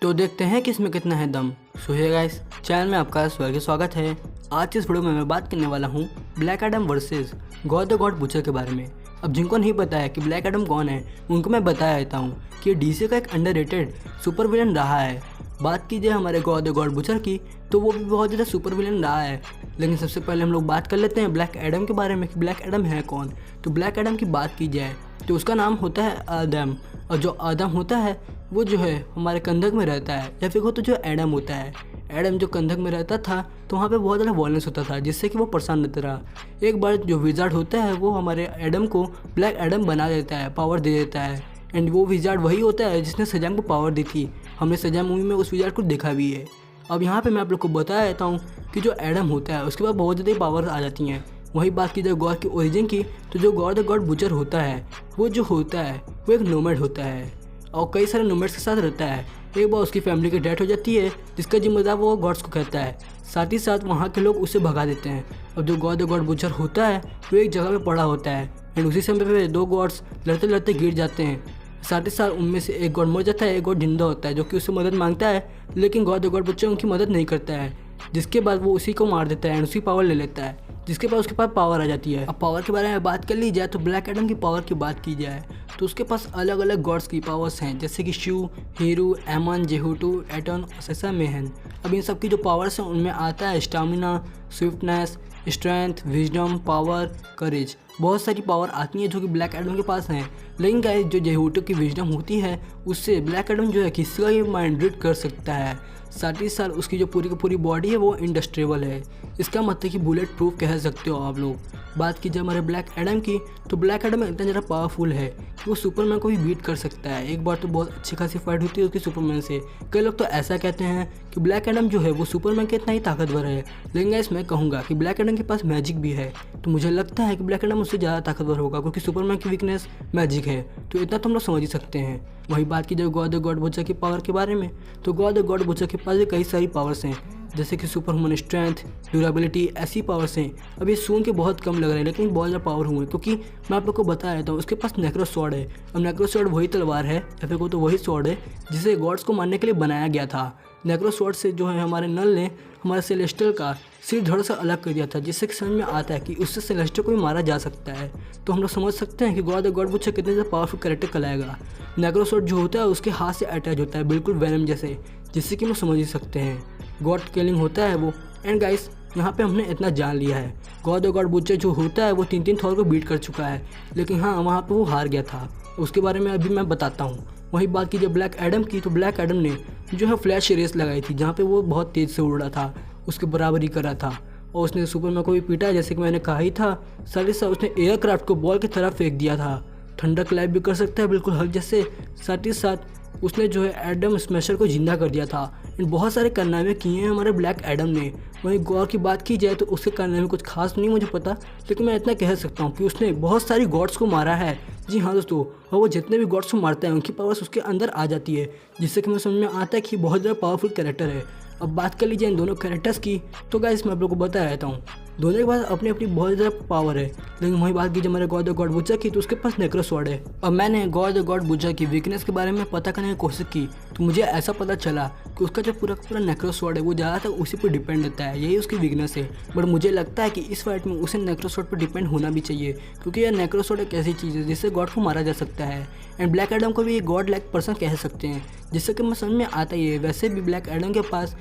तो देखते हैं कि इसमें कितना है दम। सो हे गाइस, चैनल में आपका स्वागत है। आज इस वीडियो में मैं बात करने वाला हूँ black Adam versus God the God butcher के बारे में। अब जिनको नहीं पता है कि ब्लैक एडम कौन है, उनको मैं बता देता हूँ कि डीसी का एक अंडररेटेड सुपर विलन रहा है। बात कीजिए हमारे गॉड द गॉड बुचर की, तो वो भी बहुत ज़्यादा सुपर विलन रहा है। लेकिन सबसे पहले हम लोग बात कर लेते हैं ब्लैक एडम के बारे में कि ब्लैक एडम है कौन। तो ब्लैक एडम की बात की जाए तो उसका नाम होता है आदम, और जो आदम होता है वो जो है हमारे कंधक में रहता है, या फिर वो तो जो एडम होता है, एडम जो कंधक में रहता था तो वहाँ पे बहुत ज़्यादा वॉयलेंस होता था, जिससे कि वो परेशान रहता रहा। एक बार जो विजार्ड होता है वो हमारे एडम को ब्लैक एडम बना देता है, पावर दे देता है। एंड वो विजार्ड वही होता है जिसने शज़ाम को पावर दी थी। हमने शज़ाम मूवी में उस विजार्ड को देखा भी है। अब यहाँ पे मैं आप लोग को बता देता हूँ कि जो एडम होता है उसके बाद बहुत ज़्यादा पावर आ जाती हैं। वही बात की जाए गॉड की ओरिजिन की, तो जो गॉड द गॉड बुचर होता है वो जो होता है वो एक नोमैड होता है और कई सारे नोमैड्स के साथ रहता है। एक बार उसकी फैमिली की डेथ हो जाती है, जिसका जिम्मेदार वो गॉड्स को कहता है। साथ ही साथ वहाँ के लोग उसे भगा देते हैं। अब जो गॉड द गॉड बुचर होता है वो एक जगह पे पड़ा होता है, एंड उसी समय पे दो गॉड्स लड़ते लड़ते गिर जाते हैं। साथ ही साथ उनमें से एक गॉड मर जाता है, एक गॉड जिंदा होता है जो कि उससे मदद मांगता है, लेकिन गॉड द गॉड बुचर उनकी मदद नहीं करता है। जिसके बाद वो उसी को मार देता है एंड उसकी पावर ले लेता है, जिसके बाद उसके पास पावर आ जाती है। अब पावर के बारे में बात कर ली जाए तो ब्लैक एडम की पावर की बात की जाए तो उसके पास अलग अलग गॉड्स की पावर्स हैं, जैसे कि शिव, हीरू, एमन, जेहूटू, एटन और ससा मेहन। अब इन सब की जो पावर्स हैं उनमें आता है stamina, swiftness, strength, wisdom, power, courage. बहुत सारी पावर आती हैं जो कि ब्लैक एडम के पास हैं। लेकिन गाइस, जो जेहूटू की विजडम होती है उससे ब्लैक एडम जो है किसी का ही माइंड रीड कर सकता है। साथ ही साथ उसकी जो पूरी की पूरी बॉडी है वो इंडस्ट्रेबल है। इसका मतलब कि बुलेट प्रूफ कह सकते हो आप लोग। बात की जाए हमारे ब्लैक एडम की, तो ब्लैक एडम इतना ज़्यादा पावरफुल है कि वो सुपरमैन को भी बीट कर सकता है। एक बार तो बहुत अच्छी खासी फाइट होती है उसकी सुपरमैन से। कई लोग तो ऐसा कहते हैं कि ब्लैक एडम जो है वो सुपरमैन के इतना ही ताकतवर है। लेकिन गाइस, मैं कहूँगा कि ब्लैक एडम के पास मैजिक भी है, तो मुझे लगता है कि ब्लैक एडम उससे ज़्यादा ताकतवर होगा, क्योंकि सुपरमैन की वीकनेस मैजिक है। तो इतना तो हम लोग समझ ही सकते हैं। वही बात की जाए गॉड द गॉड बुचर की पावर के बारे में, तो गॉड द गॉड बुचर के पास भी कई सारी पावर्स हैं, जैसे कि सुपर ह्यूमन स्ट्रेंथ, ड्यूरेबिलिटी, ऐसी पावर्स हैं। अब ये सुन के बहुत कम लग रहे हैं, लेकिन बहुत ज़्यादा पावर हुए, क्योंकि मैं आप लोग को बता देता हूँ उसके पास नेक्रो स्वॉर्ड है। अब नेक्रो स्वॉर्ड वही तलवार है, या फिर को तो वही स्वॉर्ड है जिसे गॉड्स को मारने के लिए बनाया गया था। नेक्रो स्वॉर्ड से जो है हमारे नल ने हमारे सेलेस्टियल का सिर धड़ से अलग कर दिया था, जिससे कि समझ में आता है कि उससे सेलेस्टियल को भी मारा जा सकता है। तो हम लोग समझ सकते हैं कि गॉड द गॉड बुचर कितने ज़्यादा पावरफुल कैरेक्टर कहलाएगा। नेक्रो स्वॉर्ड जो होता है उसके हाथ से अटैच होता है, बिल्कुल वेनम जैसे, जिससे कि हम समझ ही सकते हैं गॉड किलिंग होता है वो। एंड गाइस, यहाँ पे हमने इतना जान लिया है, गॉड द गॉड बुचर जो होता है वो 3 थॉर को बीट कर चुका है, लेकिन हाँ, वहाँ पे वो हार गया था। उसके बारे में अभी मैं बताता हूँ। वही बात की जब ब्लैक एडम की, तो ब्लैक एडम ने जो है फ्लैश रेस लगाई थी, जहाँ पे वो बहुत तेज़ से उड़ रहा था, उसके बराबरी कर रहा था, और उसने सुपरमैन को भी पीटा, जैसे कि मैंने कहा ही था। साथ ही साथ उसने एयरक्राफ्ट को बॉल की तरफ फेंक दिया था। ठंडा क्लाइव भी कर सकता है बिल्कुल हल्क जैसे। साथ ही साथ उसने जो है एडम स्मैशर को जिंदा कर दिया था। इन बहुत सारे कारनामे किए हैं हमारे ब्लैक एडम ने। वहीं गॉड की बात की जाए तो उसके कारनामे कुछ खास नहीं मुझे पता, लेकिन मैं इतना कह सकता हूँ कि उसने बहुत सारी गॉड्स को मारा है। जी हाँ दोस्तों, और वो जितने भी गॉड्स को मारता है उनकी पावर्स उसके अंदर आ जाती है, जिससे कि मैं समझ में आता है कि बहुत ज़्यादा पावरफुल कैरेक्टर है। अब बात कर लीजिए इन दोनों कैरेक्टर्स की, तो गाइस मैं आप लोगों को बता रहता हूँ दोनों के पास अपनी अपनी बहुत ज़्यादा पावर है। लेकिन वही बात की जब हमारे गॉड द गॉड बुचर की, तो उसके पास नेक्रो स्वॉर्ड है। अब मैंने गॉड द गॉड बुचर की वीकनेस के बारे में पता करने की कोशिश की, तो मुझे ऐसा पता चला कि उसका जो पूरा पूरा नेक्रो स्वॉर्ड है वो ज़्यादातर उसी पर डिपेंड रहता है, यही उसकी वीकनेस है। बट मुझे लगता है कि इस फाइट में उसे नेक्रो स्वॉर्ड पर डिपेंड होना भी चाहिए, क्योंकि यह नेक्रो स्वॉर्ड एक ऐसी चीज़ है जिससे गॉड को मारा जा सकता है। एंड ब्लैक एडम को भी एक गॉड लाइक पर्सन कह सकते हैं, जिससे कि मैं समझ में आता ही है। वैसे भी ब्लैक एडम के पास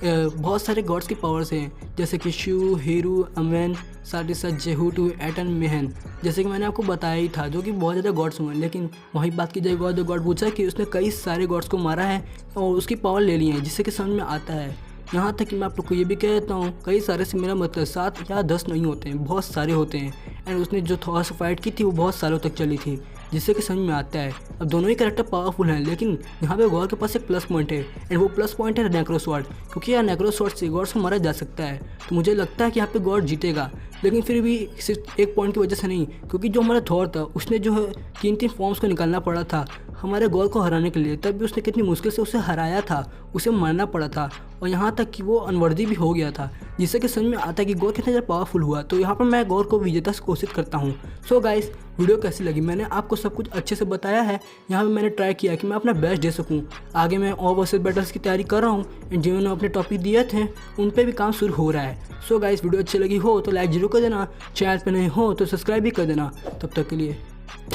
बहुत सारे गॉड्स की पावर्स हैं, जैसे कि शिव, हीरू, अमेन, साथ ही साथ जेहूटू, एटन, मेहन, जैसे कि मैंने आपको बताया ही था, जो कि बहुत ज़्यादा गॉड्स हुए। लेकिन वही बात की जाए गॉड द गॉड बुचर की, उसने कई सारे गॉड्स को मारा है और उसकी पावर ले ली है, जिससे कि समझ में आता है। यहाँ तक कि मैं आप लोग को ये भी कह देता हूँ, कई सारे से मेरा मतलब 7 या 10 नहीं होते हैं, बहुत सारे होते हैं। एंड उसने जो थोड़ा सा फाइट की थी वो बहुत सालों तक चली थी, जिससे कि समझ में आता है। अब दोनों ही कैरेक्टर पावरफुल हैं, लेकिन यहाँ पे गॉड के पास एक प्लस पॉइंट है, एंड वो प्लस पॉइंट है नेक्रो स्वॉर्ड, क्योंकि यार नेक्रो स्वॉर्ड से गॉड्स को मारा जा सकता है। तो मुझे लगता है कि यहाँ पे गॉड जीतेगा, लेकिन फिर भी सिर्फ एक पॉइंट की वजह से नहीं, क्योंकि जो हमारा थॉर था उसने जो है 3 फॉर्म्स को निकालना पड़ा था। हमारे गौर को हराने के लिए, तब भी उसने कितनी मुश्किल से उसे हराया था, उसे मारना पड़ा था और यहाँ तक कि वो अनवर्दी भी हो गया था, जिससे कि समझ में आता है कि गौर कितना ज़्यादा पावरफुल हुआ। तो यहाँ पर मैं गौर को विजेता से कोशिश करता हूँ। सो गाइस, वीडियो कैसी लगी? मैंने आपको सब कुछ अच्छे से बताया है। यहाँ पे मैंने ट्राई किया कि मैं अपना बेस्ट दे सकूँ। आगे मैं और वर्सेस बैटल्स की तैयारी कर रहा हूँ, जिन्होंने अपने टॉपिक दिए थे उन पर भी काम शुरू हो रहा है। सो गाइस, वीडियो अच्छी लगी हो तो लाइक जरूर कर देना, चैनल पर नहीं हो तो सब्सक्राइब भी कर देना। तब तक के लिए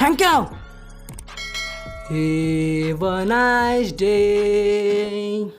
thank you. Have a nice day.